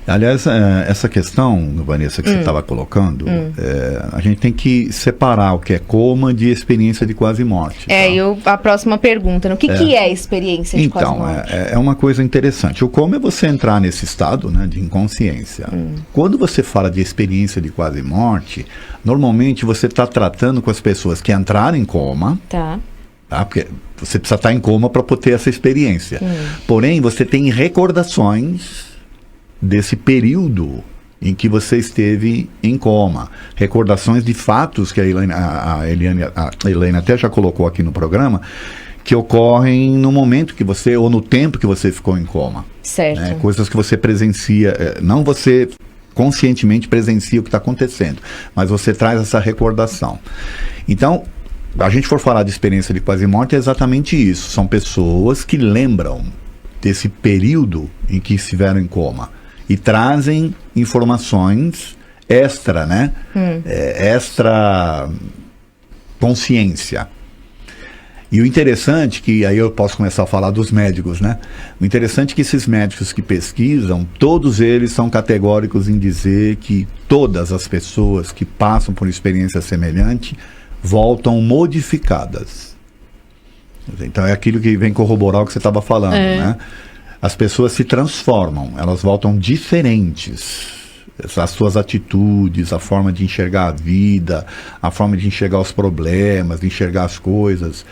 Aliás, essa questão, Vanessa, que você estava colocando, a gente tem que separar o que é coma de experiência de quase morte. A próxima pergunta, o que é experiência de quase morte? Então, é uma coisa interessante. O coma é você entrar nesse estado, né, de inconsciência. Quando você fala de experiência de quase morte, normalmente você está tratando com as pessoas que entraram em coma. Tá. Porque você precisa estar em coma para poder ter essa experiência. Porém, você tem recordações desse período em que você esteve em coma. Recordações de fatos que a Elaine até já colocou aqui no programa, que ocorrem no momento que você, ou no tempo que você ficou em coma. Certo. Né? Coisas que você presencia, não você conscientemente presencia o que está acontecendo, mas você traz essa recordação. Então, a gente for falar de experiência de quase morte, é exatamente isso. São pessoas que lembram desse período em que estiveram em coma e trazem informações extra, né? Extra consciência. E o interessante, que aí eu posso começar a falar dos médicos, né? O interessante é que esses médicos que pesquisam, todos eles são categóricos em dizer que todas as pessoas que passam por experiência semelhante voltam modificadas. Então é aquilo que vem corroborar o que você estava falando, né? As pessoas se transformam, elas voltam diferentes. As suas atitudes, a forma de enxergar a vida, a forma de enxergar os problemas, de enxergar as coisas,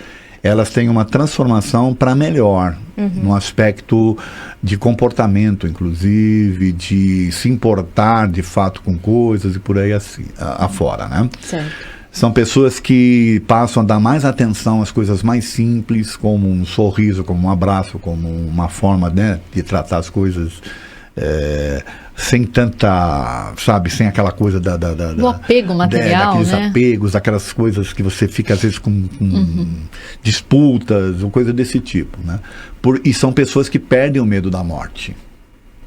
elas têm uma transformação para melhor, no aspecto de comportamento, inclusive, de se importar de fato com coisas e por aí assim, afora, né? Certo. São pessoas que passam a dar mais atenção às coisas mais simples, como um sorriso, como um abraço, como uma forma, né, de tratar as coisas sem tanta, sabe, sem aquela coisa do apego material, daqueles né? apegos, aquelas coisas que você fica às vezes com disputas, ou coisa desse tipo, né? E são pessoas que perdem o medo da morte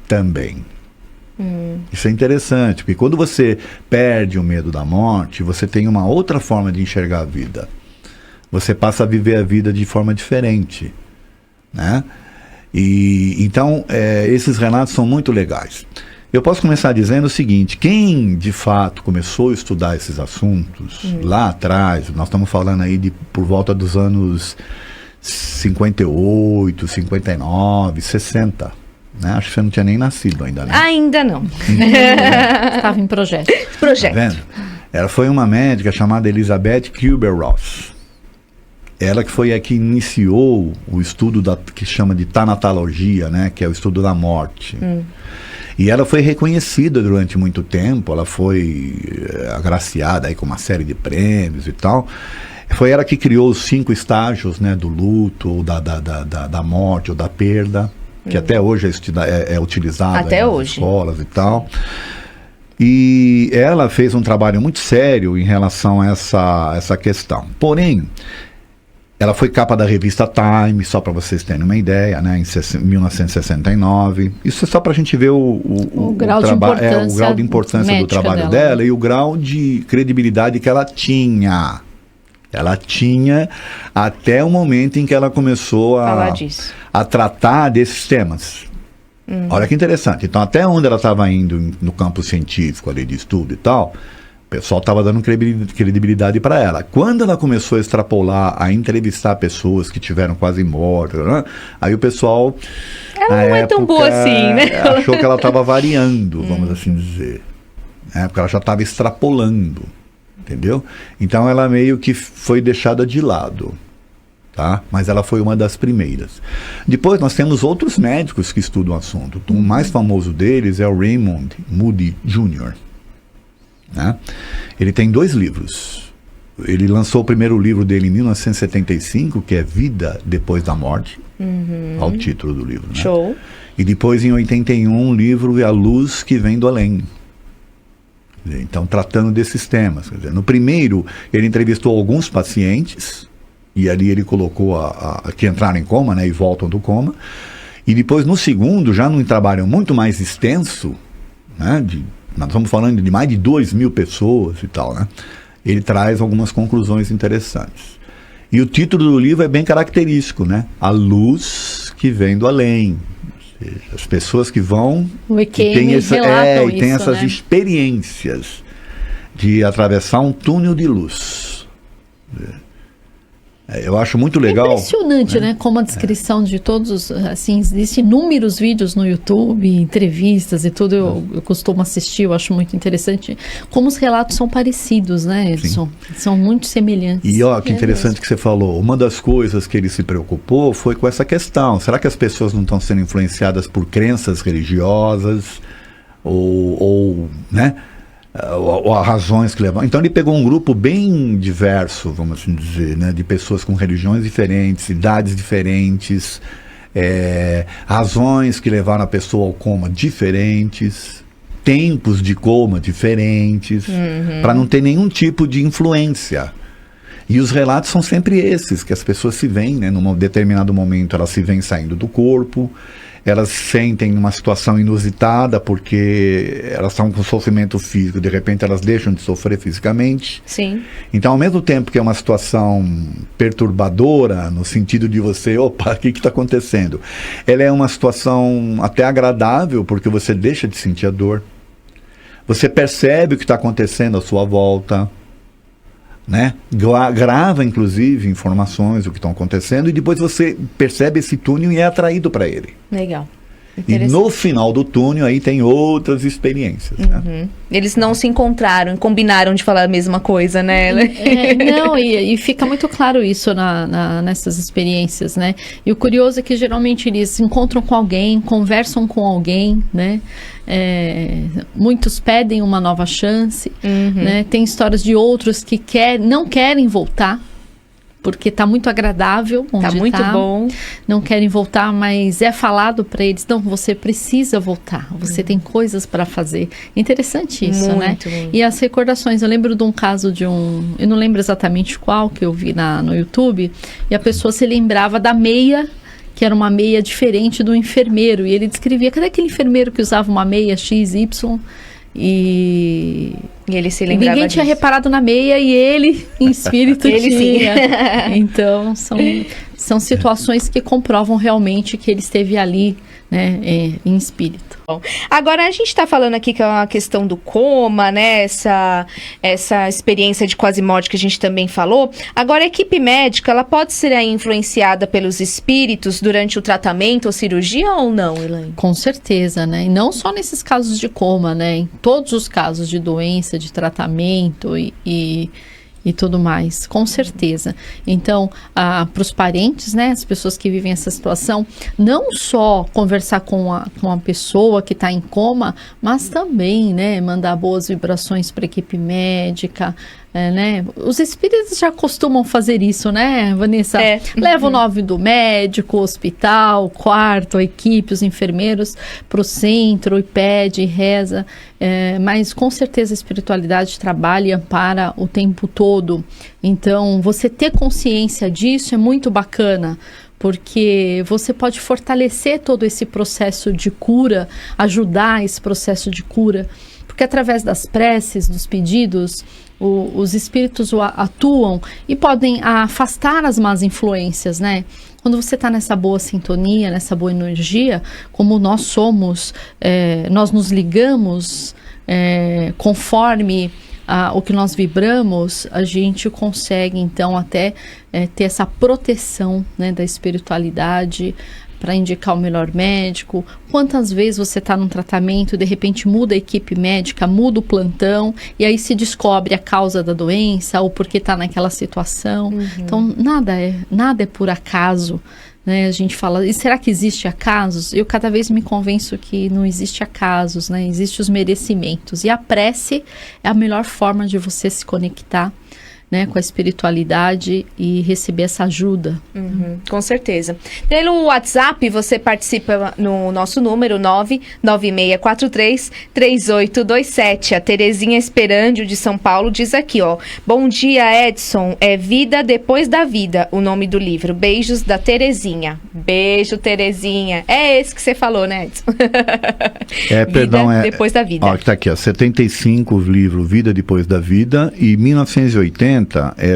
também. Isso é interessante, porque quando você perde o medo da morte, você tem uma outra forma de enxergar a vida. Você passa a viver a vida de forma diferente, né? E então, esses relatos são muito legais. Eu posso começar dizendo o seguinte: quem de fato começou a estudar esses assuntos lá atrás, nós estamos falando aí de por volta dos anos 58, 59, 60. Né? Acho que você não tinha nem nascido ainda, né? Ainda não. Estava em projeto. Projeto. Tá vendo? Ela foi uma médica chamada Elizabeth Kübler-Ross. Ela que foi a que iniciou o estudo que chama de tanatologia, né? Que é o estudo da morte. E ela foi reconhecida durante muito tempo, ela foi agraciada aí com uma série de prêmios e tal. Foi ela que criou os 5 estágios, né? Do luto, ou da morte, ou da perda, que até hoje é utilizado até nas hoje. Escolas e tal. E ela fez um trabalho muito sério em relação a essa questão. Porém, ela foi capa da revista Time, só para vocês terem uma ideia, né, em 1969. Isso é só para a gente ver o grau de importância do trabalho dela e o grau de credibilidade que ela tinha. Ela tinha até o momento em que ela começou a tratar desses temas. Olha que interessante. Então, até onde ela estava indo no campo científico ali de estudo e tal, o pessoal estava dando credibilidade para ela. Quando ela começou a extrapolar, a entrevistar pessoas que tiveram quase mortas, né? Aí o pessoal... Ela não é tão boa assim, né? Achou que ela estava variando, vamos assim dizer. Porque ela já estava extrapolando. Entendeu? Então ela meio que foi deixada de lado, tá? Mas ela foi uma das primeiras. Depois nós temos outros médicos que estudam o assunto. O mais famoso deles é o Raymond Moody Jr., né? Ele tem 2 livros. Ele lançou o primeiro livro dele em 1975, que é Vida Depois da Morte, ao título do livro, né? Show. E depois em 81 o livro é A Luz que Vem do Além. Então, tratando desses temas. Quer dizer, no primeiro, ele entrevistou alguns pacientes, e ali ele colocou que entraram em coma, né, e voltam do coma. E depois, no segundo, já num trabalho muito mais extenso, né, nós estamos falando de mais de 2.000 pessoas e tal, né, ele traz algumas conclusões interessantes. E o título do livro é bem característico, né? A Luz que Vem do Além. As pessoas que vão O e EQM tem relatam e tem isso, essas né? experiências de atravessar um túnel de luz. Eu acho muito legal. Impressionante, né? Como a descrição de todos, assim, existem inúmeros vídeos no YouTube, entrevistas e tudo, eu costumo assistir, eu acho muito interessante. Como os relatos são parecidos, né, Edson? São muito semelhantes. E ó, que interessante que você falou. Uma das coisas que ele se preocupou foi com essa questão. Será que as pessoas não estão sendo influenciadas por crenças religiosas? Ou né? Ou razões que levam. Então ele pegou um grupo bem diverso, vamos assim dizer, né, de pessoas com religiões diferentes, idades diferentes, razões que levaram a pessoa ao coma diferentes, tempos de coma diferentes, para não ter nenhum tipo de influência. E os relatos são sempre esses, que as pessoas se veem, né, num determinado momento elas se veem saindo do corpo, elas se sentem numa situação inusitada porque elas estão com sofrimento físico, de repente elas deixam de sofrer fisicamente. Sim. Então, ao mesmo tempo que é uma situação perturbadora, no sentido de você, opa, o que está acontecendo? Ela é uma situação até agradável, porque você deixa de sentir a dor. Você percebe o que está acontecendo à sua volta, né? Grava, inclusive, informações do que estão acontecendo, e depois você percebe esse túnel e é atraído para ele. Legal. E no final do túnel aí tem outras experiências, né? Eles não se encontraram, combinaram de falar a mesma coisa, né? Não, e fica muito claro isso nessas experiências, né? E o curioso é que geralmente eles se encontram com alguém, conversam com alguém, né? Muitos pedem uma nova chance, né? Tem histórias de outros que não querem voltar, porque está muito agradável onde Tá muito bom. não querem voltar, mas é falado para eles, não, você precisa voltar, você tem coisas para fazer. Interessante isso, né? Muito. E as recordações, eu lembro de um caso eu não lembro exatamente qual, que eu vi no YouTube, e a pessoa se lembrava da meia, que era uma meia diferente do enfermeiro, e ele descrevia, cadê aquele enfermeiro que usava uma meia XY? E ele se lembrava ninguém tinha disso. reparado na meia e ele, em espírito, Ele tinha. sim. Então, são situações que comprovam realmente que ele esteve ali, né, em espírito. Bom, agora a gente está falando aqui que é uma questão do coma, né? Essa experiência de quase morte que a gente também falou. Agora, a equipe médica, ela pode ser aí influenciada pelos espíritos durante o tratamento ou cirurgia ou não, Elaine? Com certeza, né? E não só nesses casos de coma, né? Em todos os casos de doença, de tratamento e tudo mais, com certeza. Então, para os parentes, né, as pessoas que vivem essa situação, não só conversar com a pessoa que está em coma, mas também, né, mandar boas vibrações para a equipe médica, né? Os espíritos já costumam fazer isso, né, Vanessa? Leva o nome do médico, hospital, quarto, a equipe, os enfermeiros para o centro e pede, reza. Mas com certeza a espiritualidade trabalha e ampara o tempo todo. Então, você ter consciência disso é muito bacana, porque você pode fortalecer todo esse processo de cura, ajudar esse processo de cura, porque através das preces, dos pedidos, os espíritos atuam e podem afastar as más influências, né? Quando você está nessa boa sintonia, nessa boa energia, como nós somos, nós nos ligamos conforme o que nós vibramos, a gente consegue então até ter essa proteção, né, da espiritualidade, para indicar o melhor médico. Quantas vezes você está num tratamento, de repente muda a equipe médica, muda o plantão, e aí se descobre a causa da doença ou porque está naquela situação. Então, nada é por acaso, né? A gente fala, e será que existe acasos? Eu cada vez me convenço que não existe acasos, né? Existem os merecimentos. E a prece é a melhor forma de você se conectar, né, com a espiritualidade e receber essa ajuda. Com certeza. Pelo WhatsApp, você participa no nosso número 996433827. A Terezinha Esperândio, de São Paulo, diz aqui, ó: bom dia, Edson, é Vida Depois da Vida, o nome do livro. Beijos da Terezinha. Beijo, Terezinha. É esse que você falou, né, Edson? Vida Depois da Vida. Ó, tá aqui, ó, 75, o livro Vida Depois da Vida, e 1980 é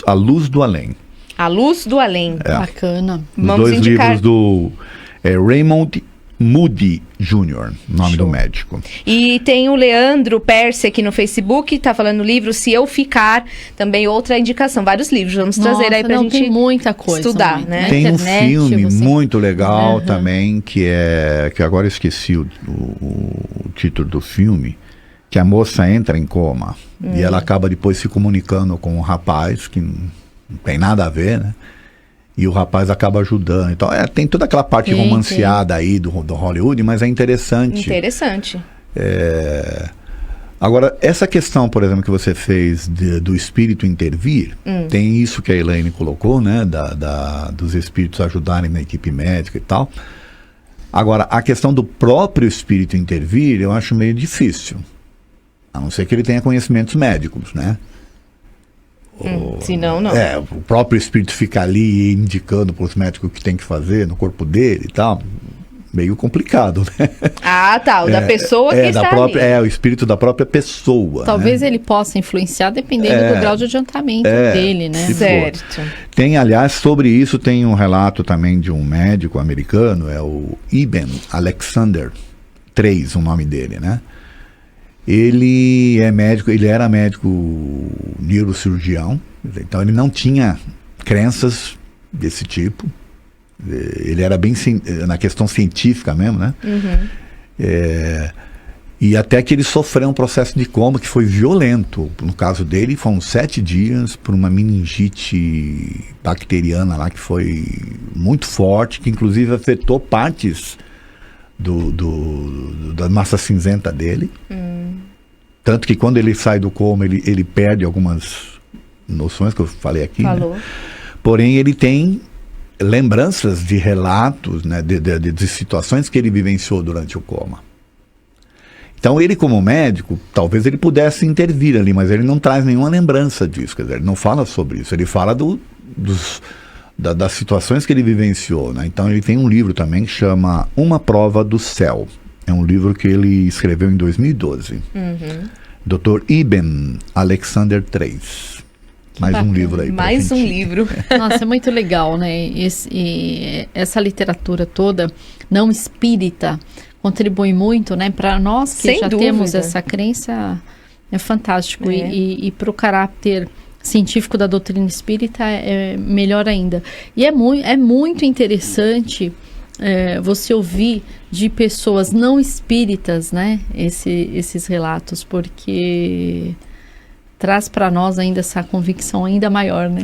A Luz do Além. A Luz do Além. Bacana. Os Vamos dois indicar. livros do Raymond Moody Jr., nome Show. do médico. E tem o Leandro Perse aqui no Facebook, tá falando o livro Se Eu Ficar, também outra indicação, vários livros, vamos trazer aí pra gente tem muita coisa, estudar, né? né? Na Tem um internet, filme você- muito legal Uhum. também, que agora eu esqueci o título do filme, que a moça entra em coma e ela acaba depois se comunicando com um rapaz que não tem nada a ver, né? E o rapaz acaba ajudando. Então, tem toda aquela parte Tem, romanceada aí do Hollywood, mas é interessante. Interessante. Agora, essa questão, por exemplo, que você fez do espírito intervir, tem isso que a Elaine colocou, né? Dos espíritos ajudarem na equipe médica e tal. Agora, a questão do próprio espírito intervir, eu acho meio difícil. A não ser que ele tenha conhecimentos médicos, né? Se não, não. O próprio espírito fica ali indicando para os médicos o que tem que fazer no corpo dele e tal. Meio complicado, né? Ah, tá, o da pessoa que está ali. O espírito da própria pessoa. Talvez né? ele possa influenciar dependendo do grau de adiantamento dele, né? se for. Certo. Tem, aliás, sobre isso tem um relato também de um médico americano, é o Ibn Alexander III, o nome dele, né? Ele era médico neurocirurgião, então ele não tinha crenças desse tipo. Ele era bem na questão científica mesmo, né? E até que ele sofreu um processo de coma que foi violento. No caso dele, foram 7 dias por uma meningite bacteriana lá que foi muito forte, que inclusive afetou partes da massa cinzenta dele. Tanto que quando ele sai do coma, ele perde algumas noções que eu falei aqui. Falou. Né? Porém, ele tem lembranças de relatos, né, de situações que ele vivenciou durante o coma. Então, ele como médico, talvez ele pudesse intervir ali, mas ele não traz nenhuma lembrança disso, quer dizer, ele não fala sobre isso, ele fala das situações que ele vivenciou, né? Então, ele tem um livro também que chama Uma Prova do Céu. É um livro que ele escreveu em 2012. Dr. Ibn Alexander III. Mais um bacana. livro aí. pra Mais um gente. livro. Nossa, é muito legal, né? Essa literatura toda não espírita contribui muito, né? Para nós que Sem já dúvida. temos essa crença, é fantástico. É. E para o caráter científico da doutrina espírita é melhor ainda. E é muito interessante você ouvir de pessoas não espíritas, né? Esses relatos, porque traz para nós ainda essa convicção ainda maior, né?